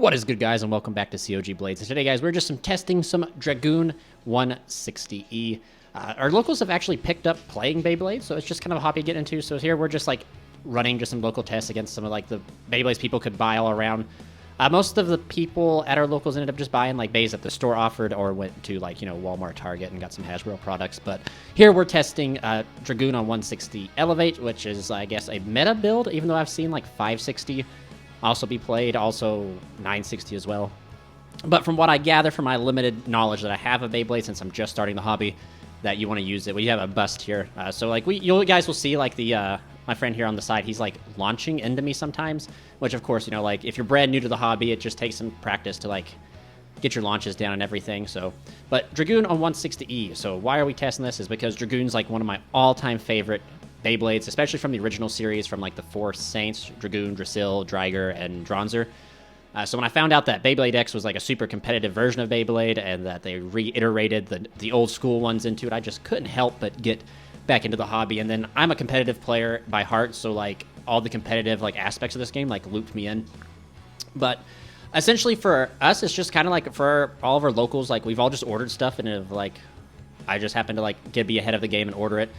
What is good, guys, and welcome back to COGblades. And today, guys, we're just testing some Dragoon 160E. Our locals have actually picked up playing Beyblade, so it's just kind of a hobby to get into. So here we're just like running just some local tests against some of like the Beyblades people could buy all around. Most of the people at our locals ended up just buying like Beys that the store offered, or went to like, Walmart, Target, and got some Hasbro products. But here we're testing Dragoon on 160 Elevate, which is, I guess, a meta build, even though I've seen like 560 also be played, also 960 as well. But from what I gather from my limited knowledge that I have of Beyblade, since I'm just starting the hobby, that you want to use it. We have a bust here, so like you guys will see like the my friend here on the side, he's like launching into me sometimes, which of course, like if you're brand new to the hobby, it just takes some practice to like get your launches down and everything. So, but Dragoon on 160E. So why are we testing this? Is because Dragoon's like one of my all-time favorite Beyblades, especially from the original series, from like the four Saints, Dragoon, Drasil, Driger, and Dronzer. So when I found out that BeyBlade X was like a super competitive version of Beyblade, and that they reiterated the old school ones into it, I just couldn't help but get back into the hobby. And then I'm a competitive player by heart, so like all the competitive like aspects of this game like looped me in. But essentially for us, it's just kind of like for all of our locals, like we've all just ordered stuff, and like I just happened to like be ahead of the game and order it.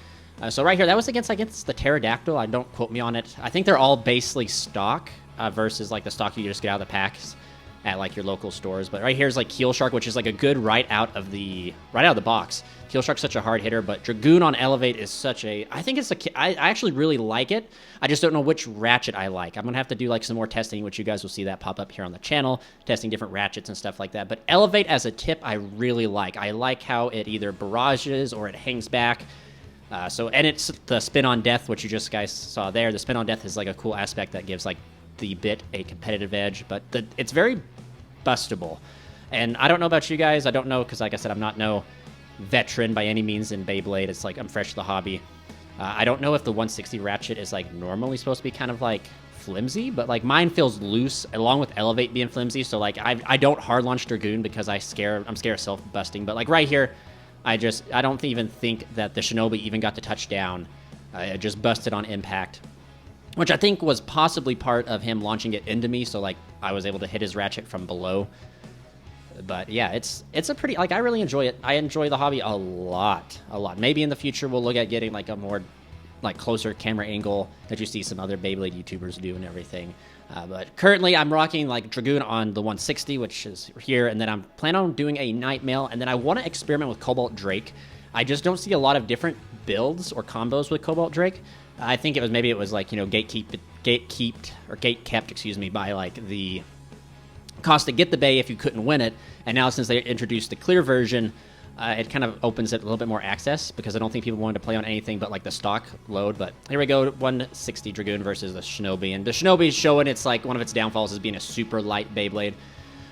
So right here, that was against the Pterodactyl. Don't quote me on it. I think they're all basically stock versus like the stock you just get out of the packs at like your local stores. But right here is like Keel Shark, which is like a good right out of the box. Keel Shark's such a hard hitter, but Dragoon on Elevate is such a. I think I actually really like it. I just don't know which ratchet I like. I'm gonna have to do like some more testing, which you guys will see that pop up here on the channel, testing different ratchets and stuff like that. But Elevate as a tip, I really like. I like how it either barrages or it hangs back. And it's the spin on death, which you just guys saw there. The spin on death is like a cool aspect that gives like the bit a competitive edge, but it's very bustable. And I don't know about you guys. I don't know, because like I said, I'm not no veteran by any means in Beyblade. It's like I'm fresh to the hobby. I don't know if the 160 ratchet is like normally supposed to be kind of like flimsy, but like mine feels loose along with Elevate being flimsy. So like I don't hard launch Dragoon because I'm scared of self busting. But like right here, I don't even think that the Shinobi even got to touch down. It just busted on impact, which I think was possibly part of him launching it into me, so like I was able to hit his ratchet from below. But yeah, it's a pretty, like, I really enjoy it. I enjoy the hobby a lot. Maybe in the future we'll look at getting like a more like closer camera angle that you see some other Beyblade YouTubers do and everything. But currently I'm rocking like Dragoon on the 160, which is here, and then I'm planning on doing a Night Mail, and then I want to experiment with Cobalt Drake. I just don't see a lot of different builds or combos with Cobalt Drake. I think it was like, gate kept, excuse me, by like the cost to get the Bey if you couldn't win it. And now since they introduced the clear version, it kind of opens it a little bit more access, because I don't think people wanted to play on anything but like the stock load. But here we go, 160 Dragoon versus the Shinobi. And the Shinobi is showing it's like one of its downfalls is being a super light Beyblade.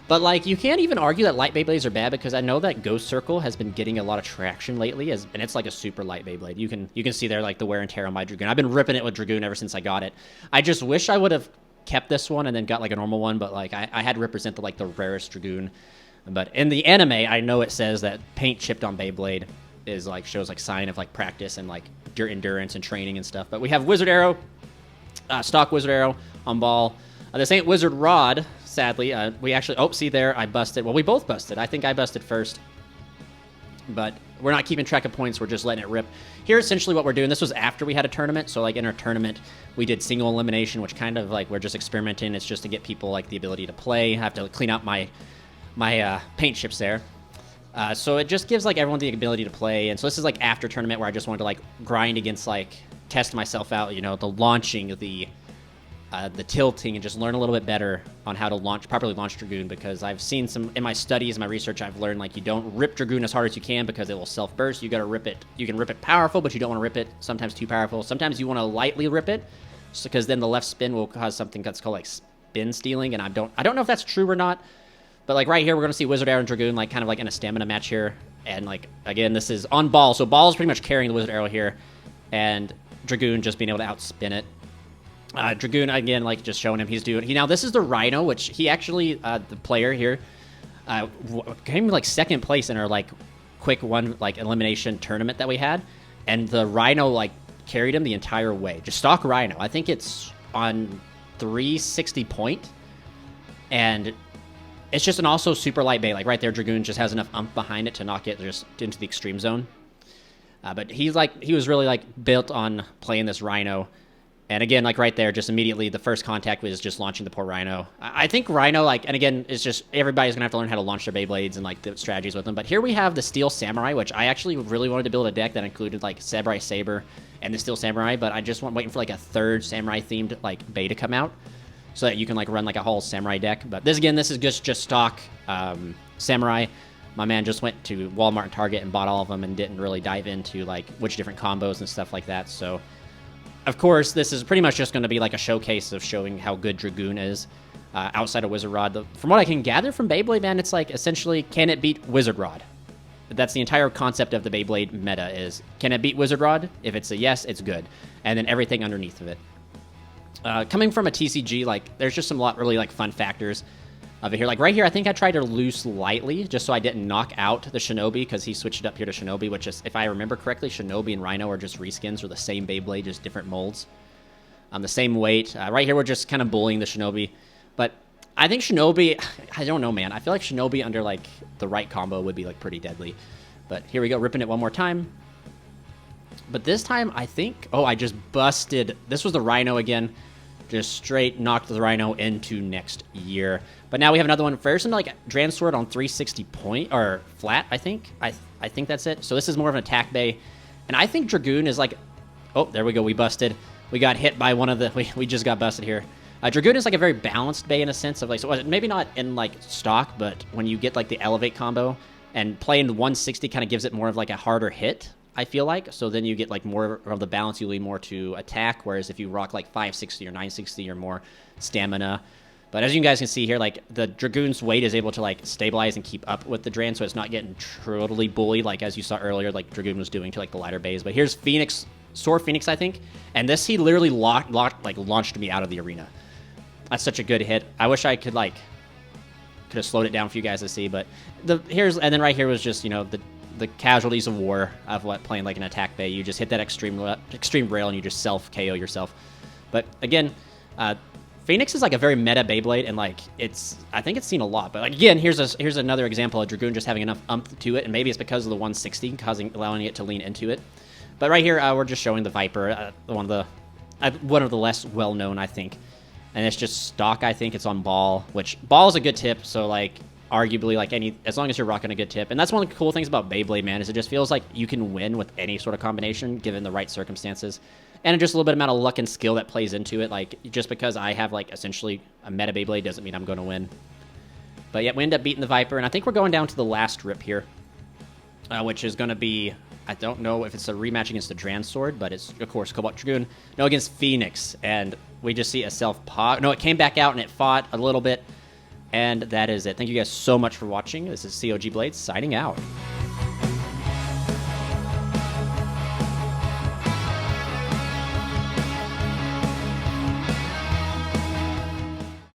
But like you can't even argue that light Beyblades are bad, because I know that Ghost Circle has been getting a lot of traction lately, and it's like a super light Beyblade. You can see there like the wear and tear on my Dragoon. I've been ripping it with Dragoon ever since I got it. I just wish I would have kept this one and then got like a normal one, but like I had to represent the rarest Dragoon. But in the anime, I know it says that paint chipped on Beyblade is like shows like sign of like practice and like your endurance and training and stuff. But we have Wizard Arrow, stock Wizard Arrow on ball. This ain't Wizard Rod, sadly. We actually, see there, I busted. Well, we both busted. I think I busted first. But we're not keeping track of points. We're just letting it rip. Here, essentially what we're doing, this was after we had a tournament. So like in our tournament, we did single elimination, which kind of like we're just experimenting. It's just to get people like the ability to play. I have to clean out my paint chips there. So it just gives like everyone the ability to play. And so this is like after tournament where I just wanted to like grind against, like test myself out, the launching, the tilting, and just learn a little bit better on how to properly launch Dragoon, because I've seen some in my studies, my research, I've learned like you don't rip Dragoon as hard as you can because it will self-burst. You got to rip it. You can rip it powerful, but you don't want to rip it sometimes too powerful. Sometimes you want to lightly rip it, because then the left spin will cause something that's called like spin stealing, and I don't know if that's true or not. But like right here, we're going to see Wizard Arrow and Dragoon like kind of like in a stamina match here. And like, again, this is on ball. So ball is pretty much carrying the Wizard Arrow here, and Dragoon just being able to outspin it. Dragoon, again, like just showing him now this is the Rhino, which he actually, the player here, came like second place in our like quick one, like elimination tournament that we had. And the Rhino like carried him the entire way. Just stock Rhino. I think it's on 360 point. And it's just an also super light Bey. Like right there, Dragoon just has enough behind it to knock it just into the extreme zone. But he was really like built on playing this Rhino. And again, like right there, just immediately the first contact was just launching the poor Rhino. I think Rhino, like, and again, it's just everybody's gonna have to learn how to launch their Beyblades and like the strategies with them. But here we have the Steel Samurai, which I actually really wanted to build a deck that included like Samurai Saber and the Steel Samurai, but I just waiting for like a third Samurai themed like Bey to come out so that you can like run like a whole Samurai deck. But this again, this is just stock Samurai. My man just went to Walmart and Target and bought all of them and didn't really dive into like which different combos and stuff like that. So of course, this is pretty much just going to be like a showcase of showing how good Dragoon is outside of Wizard Rod. From what I can gather from Beyblade, man, it's like essentially, can it beat Wizard Rod? That's the entire concept of the Beyblade meta is, can it beat Wizard Rod? If it's a yes, it's good. And then everything underneath of it. Coming from a TCG, like, there's just some really like fun factors of it here. Like right here, I think I tried to loose lightly just so I didn't knock out the Shinobi because he switched it up here to Shinobi, which is, if I remember correctly, Shinobi and Rhino are just reskins or the same Beyblade, just different molds. The same weight. Right here, we're just kind of bullying the Shinobi. But I think Shinobi, I don't know, man. I feel like Shinobi under like the right combo would be like pretty deadly. But here we go, ripping it one more time. But this time, I think, oh, I just busted. This was the Rhino again. Just straight knocked the Rhino into next year. But now we have another one. First, like Dran Sword on 360 point or flat, I think. I think that's it. So this is more of an attack Bey. And I think Dragoon is like, oh, there we go. We busted. We got hit by one of the, we just got busted here. Dragoon is like a very balanced Bey in a sense of like, so maybe not in like stock, but when you get like the elevate combo and playing the 160 kind of gives it more of like a harder hit, I feel like. So then you get like more of the balance, you lean more to attack, whereas if you rock like 560 or 960, you're more stamina. But as you guys can see here, like the Dragoon's weight is able to like stabilize and keep up with the Dran, so it's not getting totally bullied like as you saw earlier, like Dragoon was doing to like the lighter Beys. But here's Phoenix, Sword Phoenix, I think, and this he literally launched me out of the arena. That's such a good hit. I wish I could have slowed it down for you guys to see, but and then right here was just, you know, the casualties of war of what playing like an attack Bey. You just hit that extreme rail and you just self KO yourself. But again, Phoenix is like a very meta Beyblade, and like I think it's seen a lot. But like, again, here's another example of Dragoon just having enough umph to it, and maybe it's because of the 160 allowing it to lean into it. But right here, we're just showing the Viper, one of the less well known, I think. And it's just stock, I think. It's on ball, which ball is a good tip. So like, arguably, like as long as you're rocking a good tip. And that's one of the cool things about Beyblade, man, is it just feels like you can win with any sort of combination given the right circumstances. And just a little bit amount of luck and skill that plays into it. Like, just because I have like essentially a meta Beyblade doesn't mean I'm going to win. But yeah, we end up beating the Viper, and I think we're going down to the last rip here, which is going to be, I don't know if it's a rematch against the Dran Sword, but it's, of course, Cobalt Dragoon. No, against Phoenix. And we just see a self-pog. No, it came back out and it fought a little bit. And that is it. Thank you guys so much for watching. This is COGblades signing out.